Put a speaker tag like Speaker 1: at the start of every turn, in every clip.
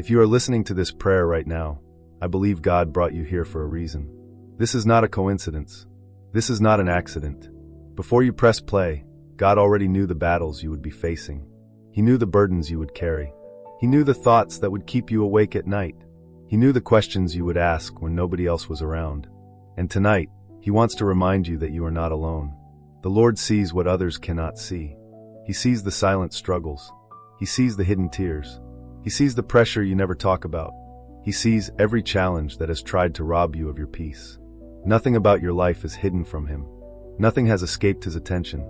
Speaker 1: If you are listening to this prayer right now, I believe God brought you here for a reason. This is not a coincidence. This is not an accident. Before you press play, God already knew the battles you would be facing. He knew the burdens you would carry. He knew the thoughts that would keep you awake at night. He knew the questions you would ask when nobody else was around. And tonight, He wants to remind you that you are not alone. The Lord sees what others cannot see. He sees the silent struggles. He sees the hidden tears. He sees the pressure you never talk about. He sees every challenge that has tried to rob you of your peace. Nothing about your life is hidden from Him. Nothing has escaped His attention.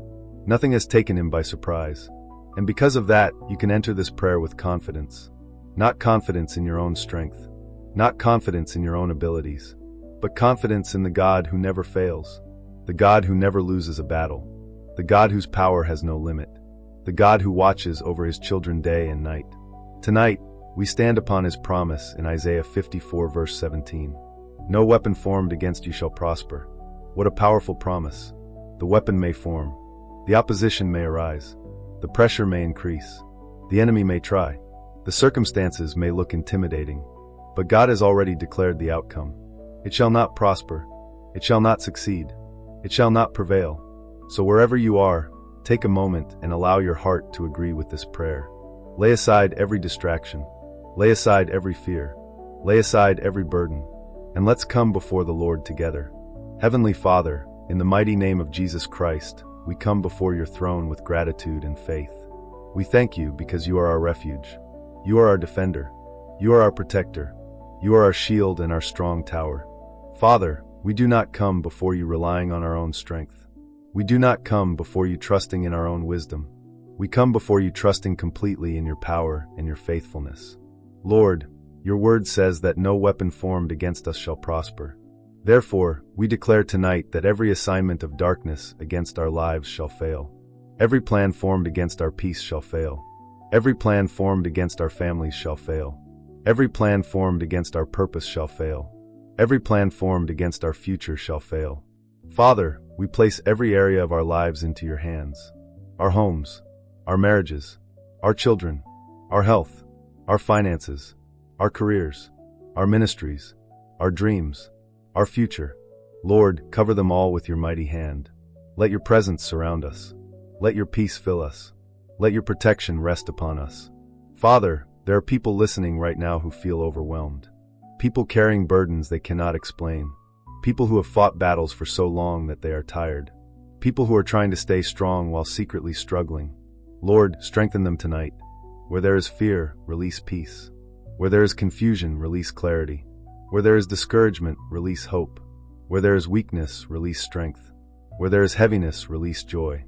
Speaker 1: Nothing has taken Him by surprise. And because of that, you can enter this prayer with confidence. Not confidence in your own strength. Not confidence in your own abilities. But confidence in the God who never fails. The God who never loses a battle. The God whose power has no limit. The God who watches over His children day and night. Tonight, we stand upon His promise in Isaiah 54 verse 17. No weapon formed against you shall prosper. What a powerful promise. The weapon may form. The opposition may arise. The pressure may increase. The enemy may try. The circumstances may look intimidating. But God has already declared the outcome. It shall not prosper. It shall not succeed. It shall not prevail. So wherever you are, take a moment and allow your heart to agree with this prayer. Lay aside every distraction. Lay aside every fear. Lay aside every burden. And let's come before the Lord together. Heavenly Father, in the mighty name of Jesus Christ, we come before your throne with gratitude and faith. We thank you because you are our refuge. You are our defender. You are our protector. You are our shield and our strong tower. Father, we do not come before you relying on our own strength. We do not come before you trusting in our own wisdom. We come before you trusting completely in your power and your faithfulness. Lord, your word says that no weapon formed against us shall prosper. Therefore, we declare tonight that every assignment of darkness against our lives shall fail. Every plan formed against our peace shall fail. Every plan formed against our families shall fail. Every plan formed against our purpose shall fail. Every plan formed against our future shall fail. Father, we place every area of our lives into your hands. Our homes, our marriages, our children, our health, our finances, our careers, our ministries, our dreams, our future. Lord, cover them all with your mighty hand. Let your presence surround us. Let your peace fill us. Let your protection rest upon us. Father, there are people listening right now who feel overwhelmed. People carrying burdens they cannot explain. People who have fought battles for so long that they are tired. People who are trying to stay strong while secretly struggling. Lord, strengthen them tonight. Where there is fear, release peace. Where there is confusion, release clarity. Where there is discouragement, release hope. Where there is weakness, release strength. Where there is heaviness, release joy.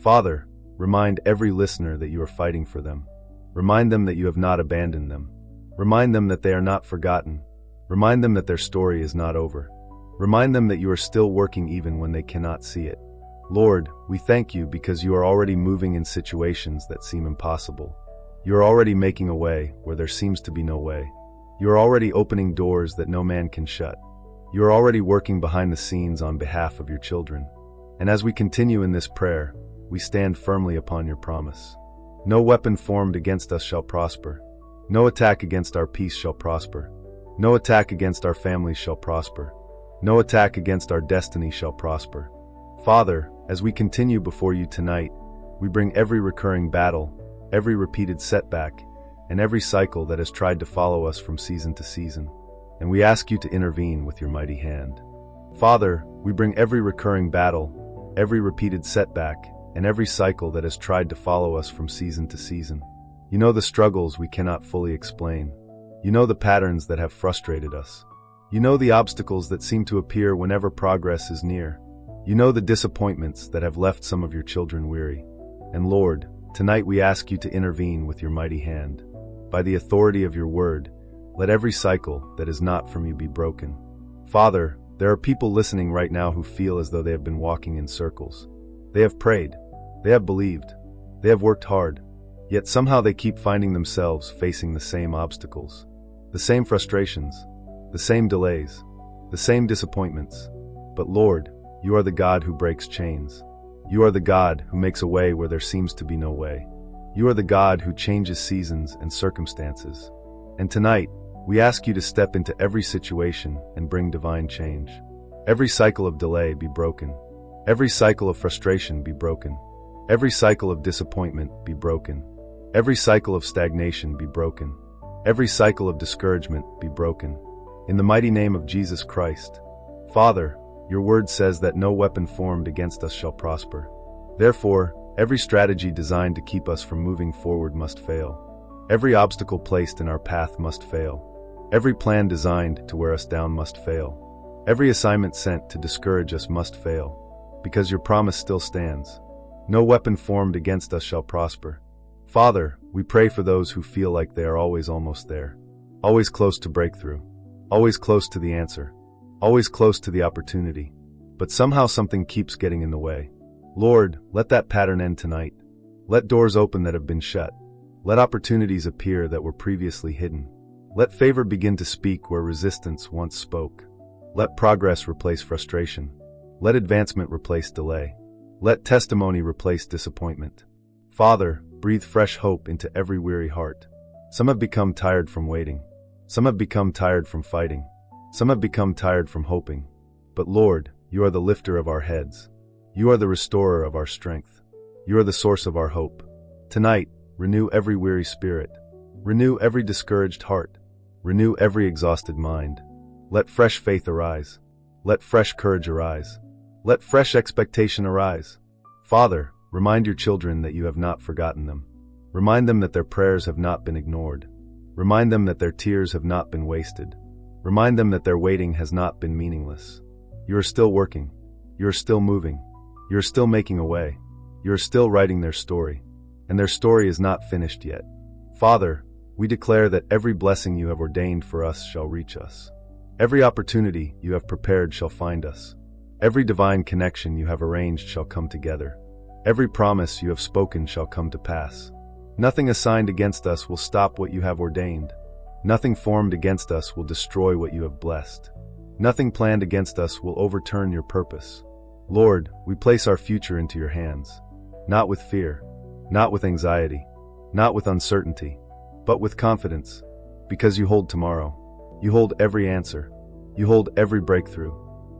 Speaker 1: Father, remind every listener that you are fighting for them. Remind them that you have not abandoned them. Remind them that they are not forgotten. Remind them that their story is not over. Remind them that you are still working even when they cannot see it. Lord, we thank you because you are already moving in situations that seem impossible. You are already making a way where there seems to be no way. You are already opening doors that no man can shut. You are already working behind the scenes on behalf of your children. And as we continue in this prayer, we stand firmly upon your promise. No weapon formed against us shall prosper. No attack against our peace shall prosper. No attack against our families shall prosper. No attack against our destiny shall prosper. Father, as we continue before you tonight, we bring every recurring battle, every repeated setback, and every cycle that has tried to follow us from season to season, and we ask you to intervene with your mighty hand. Father, we bring every recurring battle, every repeated setback, and every cycle that has tried to follow us from season to season. You know the struggles we cannot fully explain. You know the patterns that have frustrated us. You know the obstacles that seem to appear whenever progress is near. You know the disappointments that have left some of your children weary. And Lord, tonight we ask you to intervene with your mighty hand. By the authority of your word, let every cycle that is not from you be broken. Father, there are people listening right now who feel as though they have been walking in circles. They have prayed. They have believed. They have worked hard. Yet somehow they keep finding themselves facing the same obstacles, the same frustrations, the same delays, the same disappointments. But Lord, you are the God who breaks chains. You are the God who makes a way where there seems to be no way. You are the God who changes seasons and circumstances. And tonight, we ask you to step into every situation and bring divine change. Every cycle of delay be broken. Every cycle of frustration be broken. Every cycle of disappointment be broken. Every cycle of stagnation be broken. Every cycle of discouragement be broken. In the mighty name of Jesus Christ. Father, your word says that no weapon formed against us shall prosper. Therefore, every strategy designed to keep us from moving forward must fail. Every obstacle placed in our path must fail. Every plan designed to wear us down must fail. Every assignment sent to discourage us must fail, because your promise still stands. No weapon formed against us shall prosper. Father, we pray for those who feel like they are always almost there, always close to breakthrough, always close to the answer, always close to the opportunity, but somehow something keeps getting in the way. Lord, let that pattern end tonight. Let doors open that have been shut. Let opportunities appear that were previously hidden. Let favor begin to speak where resistance once spoke. Let progress replace frustration. Let advancement replace delay. Let testimony replace disappointment. Father, breathe fresh hope into every weary heart. Some have become tired from waiting. Some have become tired from fighting. Some have become tired from hoping. But Lord, you are the lifter of our heads. You are the restorer of our strength. You are the source of our hope. Tonight, renew every weary spirit. Renew every discouraged heart. Renew every exhausted mind. Let fresh faith arise. Let fresh courage arise. Let fresh expectation arise. Father, remind your children that you have not forgotten them. Remind them that their prayers have not been ignored. Remind them that their tears have not been wasted. Remind them that their waiting has not been meaningless. You are still working. You are still moving. You are still making a way. You are still writing their story. And their story is not finished yet. Father, we declare that every blessing you have ordained for us shall reach us. Every opportunity you have prepared shall find us. Every divine connection you have arranged shall come together. Every promise you have spoken shall come to pass. Nothing assigned against us will stop what you have ordained. Nothing formed against us will destroy what you have blessed. Nothing planned against us will overturn your purpose. Lord, we place our future into your hands. Not with fear, not with anxiety, not with uncertainty, but with confidence. Because you hold tomorrow. You hold every answer. You hold every breakthrough.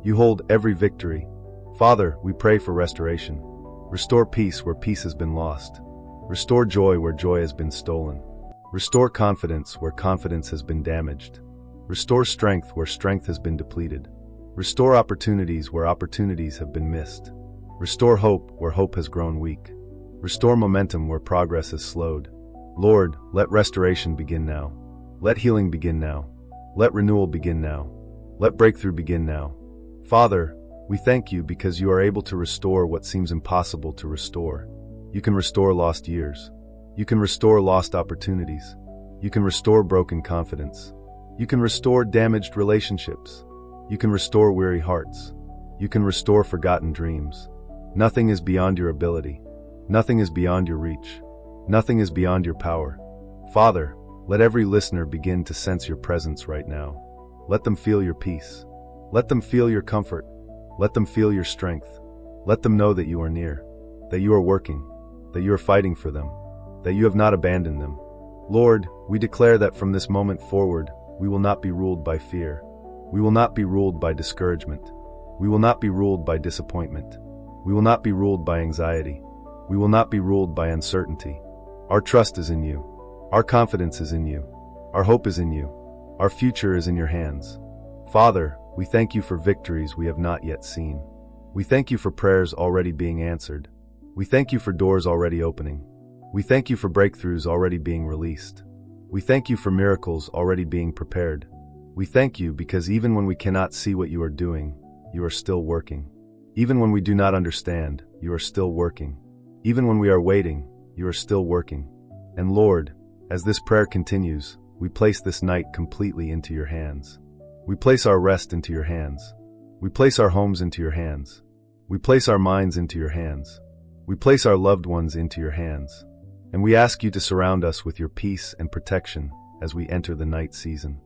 Speaker 1: You hold every victory. Father, we pray for restoration. Restore peace where peace has been lost. Restore joy where joy has been stolen. Restore confidence where confidence has been damaged. Restore strength where strength has been depleted. Restore opportunities where opportunities have been missed. Restore hope where hope has grown weak. Restore momentum where progress has slowed. Lord, let restoration begin now. Let healing begin now. Let renewal begin now. Let breakthrough begin now. Father, we thank you because you are able to restore what seems impossible to restore. You can restore lost years. You can restore lost opportunities. You can restore broken confidence. You can restore damaged relationships. You can restore weary hearts. You can restore forgotten dreams. Nothing is beyond your ability. Nothing is beyond your reach. Nothing is beyond your power. Father, let every listener begin to sense your presence right now. Let them feel your peace. Let them feel your comfort. Let them feel your strength. Let them know that you are near, that you are working, that you are fighting for them, that you have not abandoned them. Lord, we declare that from this moment forward, we will not be ruled by fear. We will not be ruled by discouragement. We will not be ruled by disappointment. We will not be ruled by anxiety. We will not be ruled by uncertainty. Our trust is in you. Our confidence is in you. Our hope is in you. Our future is in your hands. Father, we thank you for victories we have not yet seen. We thank you for prayers already being answered. We thank you for doors already opening. We thank you for breakthroughs already being released. We thank you for miracles already being prepared. We thank you because even when we cannot see what you are doing, you are still working. Even when we do not understand, you are still working. Even when we are waiting, you are still working. And Lord, as this prayer continues, we place this night completely into your hands. We place our rest into your hands. We place our homes into your hands. We place our minds into your hands. We place our loved ones into your hands. And we ask you to surround us with your peace and protection as we enter the night season.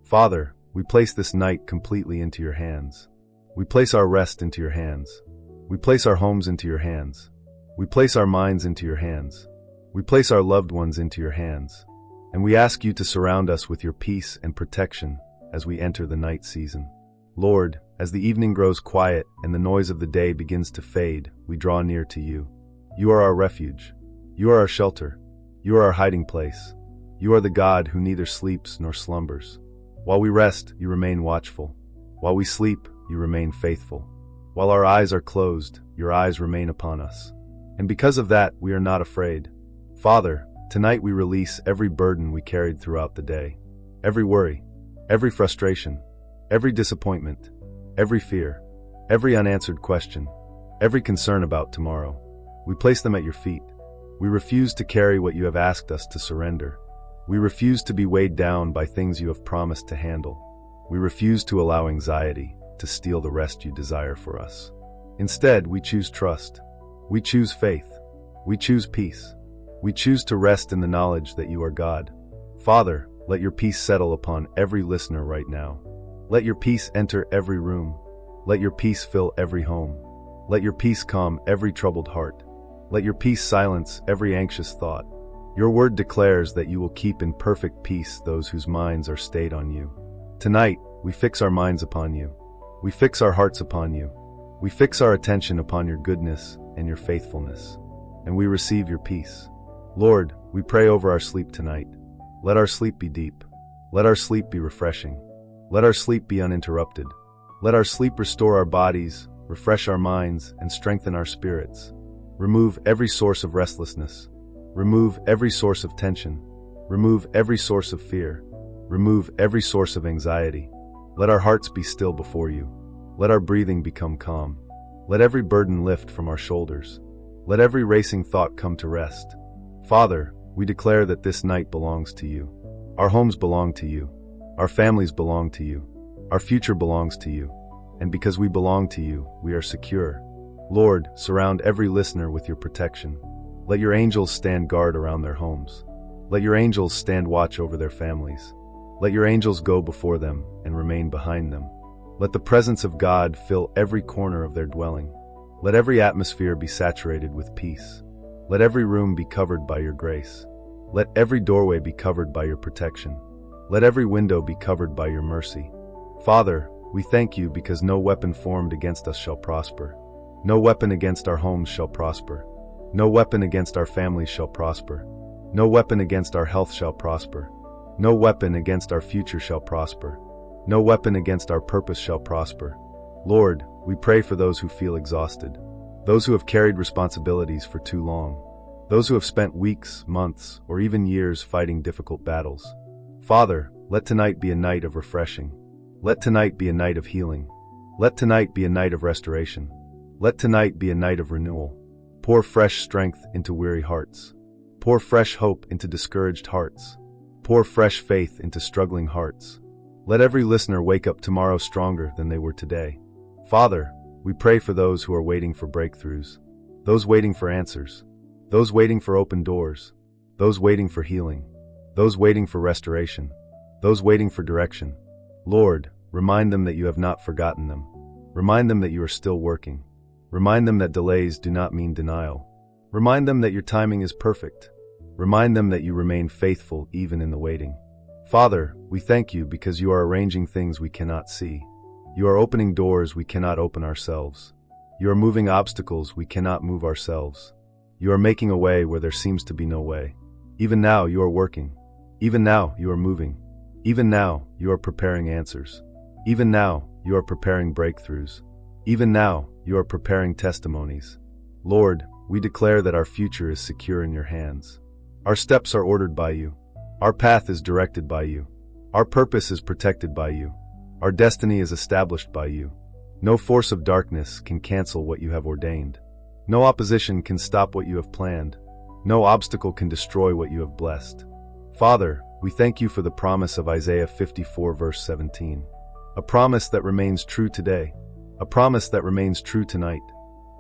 Speaker 1: Father, we place this night completely into your hands. We place our rest into your hands. We place our homes into your hands. We place our minds into your hands. We place our loved ones into your hands. And we ask you to surround us with your peace and protection as we enter the night season. Lord, as the evening grows quiet and the noise of the day begins to fade, we draw near to you. You are our refuge. You are our shelter. You are our hiding place. You are the God who neither sleeps nor slumbers. While we rest, you remain watchful. While we sleep, you remain faithful. While our eyes are closed, your eyes remain upon us. And because of that, we are not afraid. Father, tonight we release every burden we carried throughout the day. Every worry, every frustration, every disappointment, every fear, every unanswered question, every concern about tomorrow. We place them at your feet. We refuse to carry what you have asked us to surrender. We refuse to be weighed down by things you have promised to handle. We refuse to allow anxiety to steal the rest you desire for us. Instead, we choose trust. We choose faith. We choose peace. We choose to rest in the knowledge that you are God. Father, let your peace settle upon every listener right now. Let your peace enter every room. Let your peace fill every home. Let your peace calm every troubled heart. Let your peace silence every anxious thought. Your word declares that you will keep in perfect peace those whose minds are stayed on you. Tonight, we fix our minds upon you. We fix our hearts upon you. We fix our attention upon your goodness and your faithfulness. And we receive your peace. Lord, we pray over our sleep tonight. Let our sleep be deep. Let our sleep be refreshing. Let our sleep be uninterrupted. Let our sleep restore our bodies, refresh our minds, and strengthen our spirits. Remove every source of restlessness. Remove every source of tension. Remove every source of fear. Remove every source of anxiety. Let our hearts be still before you. Let our breathing become calm. Let every burden lift from our shoulders. Let every racing thought come to rest. Father, we declare that this night belongs to you. Our homes belong to you. Our families belong to you. Our future belongs to you. And because we belong to you, we are secure. Lord, surround every listener with your protection. Let your angels stand guard around their homes. Let your angels stand watch over their families. Let your angels go before them and remain behind them. Let the presence of God fill every corner of their dwelling. Let every atmosphere be saturated with peace. Let every room be covered by your grace. Let every doorway be covered by your protection. Let every window be covered by your mercy. Father, we thank you because no weapon formed against us shall prosper. No weapon against our homes shall prosper. No weapon against our families shall prosper. No weapon against our health shall prosper. No weapon against our future shall prosper. No weapon against our purpose shall prosper. Lord, we pray for those who feel exhausted, those who have carried responsibilities for too long, those who have spent weeks, months, or even years fighting difficult battles. Father, let tonight be a night of refreshing. Let tonight be a night of healing. Let tonight be a night of restoration. Let tonight be a night of renewal. Pour fresh strength into weary hearts. Pour fresh hope into discouraged hearts. Pour fresh faith into struggling hearts. Let every listener wake up tomorrow stronger than they were today. Father, we pray for those who are waiting for breakthroughs, those waiting for answers, those waiting for open doors, those waiting for healing, those waiting for restoration, those waiting for direction. Lord, remind them that you have not forgotten them. Remind them that you are still working. Remind them that delays do not mean denial. Remind them that your timing is perfect. Remind them that you remain faithful even in the waiting. Father, we thank you because you are arranging things we cannot see. You are opening doors we cannot open ourselves. You are moving obstacles we cannot move ourselves. You are making a way where there seems to be no way. Even now you are working. Even now you are moving. Even now you are preparing answers. Even now you are preparing breakthroughs. Even now you are preparing testimonies. Lord, we declare that our future is secure in your hands. Our steps are ordered by you. Our path is directed by you. Our purpose is protected by you. Our destiny is established by you. No force of darkness can cancel what you have ordained. No opposition can stop what you have planned. No obstacle can destroy what you have blessed. Father, we thank you for the promise of Isaiah 54 verse 17. A promise that remains true today. A promise that remains true tonight.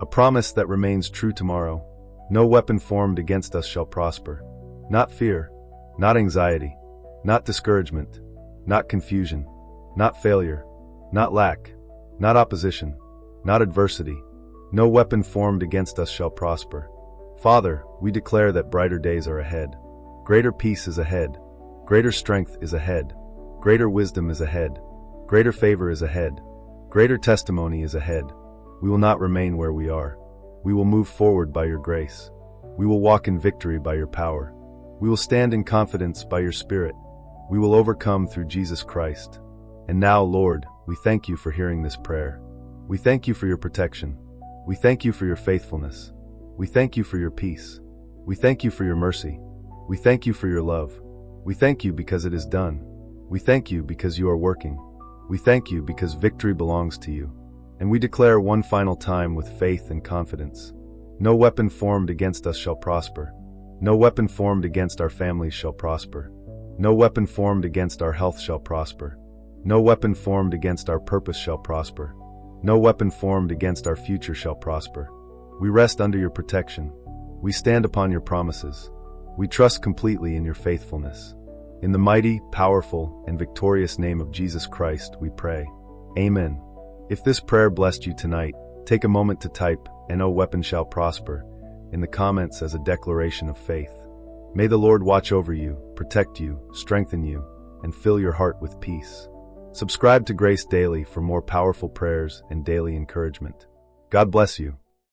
Speaker 1: A promise that remains true tomorrow. No weapon formed against us shall prosper. Not fear, not anxiety, not discouragement, not confusion, not failure, not lack, not opposition, not adversity. No weapon formed against us shall prosper. Father, we declare that brighter days are ahead. Greater peace is ahead. Greater strength is ahead. Greater wisdom is ahead. Greater favor is ahead. Greater testimony is ahead. We will not remain where we are. We will move forward by your grace. We will walk in victory by your power. We will stand in confidence by your Spirit. We will overcome through Jesus Christ. And now, Lord, we thank you for hearing this prayer. We thank you for your protection. We thank you for your faithfulness. We thank you for your peace. We thank you for your mercy. We thank you for your love. We thank you because it is done. We thank you because you are working. We thank you because victory belongs to you. And we declare one final time with faith and confidence. No weapon formed against us shall prosper. No weapon formed against our families shall prosper. No weapon formed against our health shall prosper. No weapon formed against our purpose shall prosper. No weapon formed against our future shall prosper. We rest under your protection. We stand upon your promises. We trust completely in your faithfulness. In the mighty, powerful, and victorious name of Jesus Christ, we pray. Amen. If this prayer blessed you tonight, take a moment to type, "No weapon shall prosper," in the comments as a declaration of faith. May the Lord watch over you, protect you, strengthen you, and fill your heart with peace. Subscribe to Grace Daily for more powerful prayers and daily encouragement. God bless you.